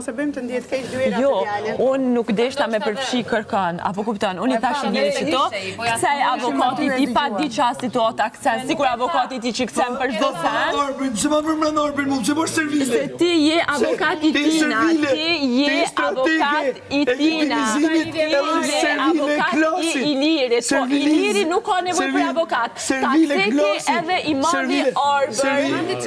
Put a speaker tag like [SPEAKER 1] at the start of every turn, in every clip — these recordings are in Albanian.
[SPEAKER 1] mos e bëjmë të ndihet keq dy era të fjalën.
[SPEAKER 2] Unë nuk deshta me përfshi kërkan, apo kupton? Unë i thash njëri që to, kësaj avokatit i pa di qa situata kësen, sikur avokatit i që kësen për çdo sen.
[SPEAKER 3] Se ma përmën Arbin, mu, që bësh servile.
[SPEAKER 2] Se ti je avokat i tina, ti je avokat i tina, ti je avokat i Ilirit, po Iliri nuk ka nevoj për avokat, ta seke edhe i madhi Arbër,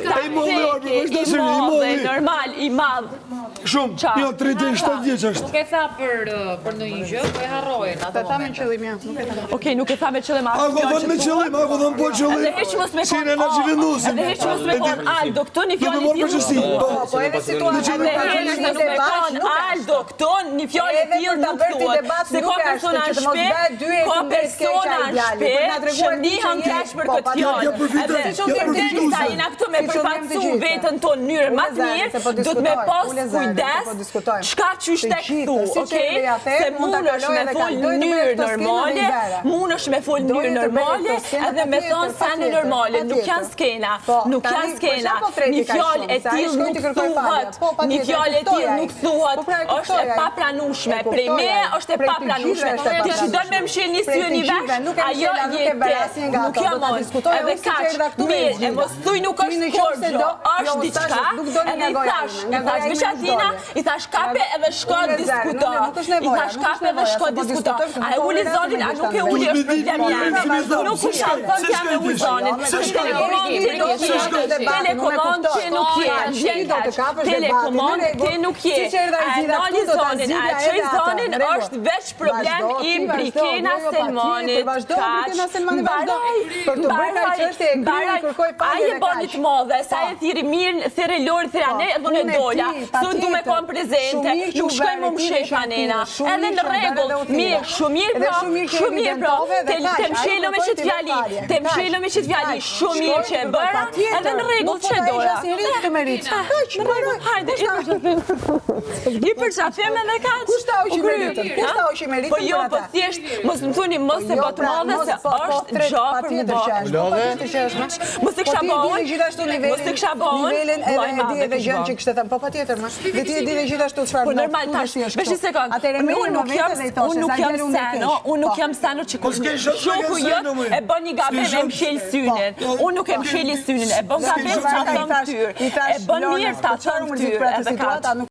[SPEAKER 2] ta seke i madhe, normal, i madh.
[SPEAKER 3] Shumë, jo, 37 vjeç është.
[SPEAKER 4] Nuk e tha për në një gjë, po e harrojnë.
[SPEAKER 1] Ta tha me qëllim, ja.
[SPEAKER 2] Okej, nuk e tha me qëllim.
[SPEAKER 3] Ako dhënë me qëllim, ako dhënë po qëllim.
[SPEAKER 2] Edhe heq mos me
[SPEAKER 3] Si në që vendosim.
[SPEAKER 2] Edhe heq mos me kon Aldo, këto një
[SPEAKER 3] Do të
[SPEAKER 2] fjallë
[SPEAKER 3] morë përgjësi.
[SPEAKER 5] Po edhe situata
[SPEAKER 2] Edhe heq mos me kon Aldo, këto një fjallë tillë nuk thuhet. Se ka persona në shpe, ka persona në shpe, që ndihen keq për këtë fjallë. Edhe derisa jena këtu me përfaqësu vetën tonë në mënyrë më të mirë, do të me pas kujdes çka qysh tek këtu, okej? Se mundesh me fol në mënyrë normale, mundesh me fol në mënyrë normale, edhe me thonë sene normale, nuk janë skena, nuk janë skena. Një fjalë e tillë nuk thuhet, një fjalë e tillë nuk thuhet, është e papranueshme, prej me është e papranueshme. Ti që do me mshil një sy një vesh, ajo jetë, nuk jam mos, edhe kaq, mirë, e mos thuj nuk është korgjo, është diçka, edhe i thash Vishatina, i thash kape edhe shko diskuto. I thash kape edhe shko diskuto. A e uli zonin, a nuk e uli është problem janë. Nuk u shkallëton t'ja me uli zonin. Telekomand që nuk je. Telekomand që nuk je. A e nali zonin, a e qoj zonin është veç problem i Brikena Selmanit. A je bonit modhe, sa e thiri mirë, thire lori, thire ane, edhe në dola. Thunë du me kom prezente, nuk shkoj më më shefa nena. Edhe në regull, mirë, shumë mirë bro, te mshelo me qëtë fjali, shumë mirë që e bëra, edhe në regull që e doja. Hajde, i përshafim edhe kaq.
[SPEAKER 5] Kushta u që meritë?
[SPEAKER 2] Po jo, po thjesht, mos më thuni mos se botë madhe se është gjopë për më bërë. Mos e kësha bëhon,
[SPEAKER 5] nivelin edhe di edhe gjën që kështë të thëmë, po pa tjetër më, dhe ti e di dhe gjithashtu të shfarë.
[SPEAKER 2] Po normal tash, besh një sekund, unë nuk jam seno që shoku jëtë e bën një gabim e mshel synin. Unë nuk e msheli synin, e bën gabim që ta thëmë tyr. E bën mirë ta thëmë tyr.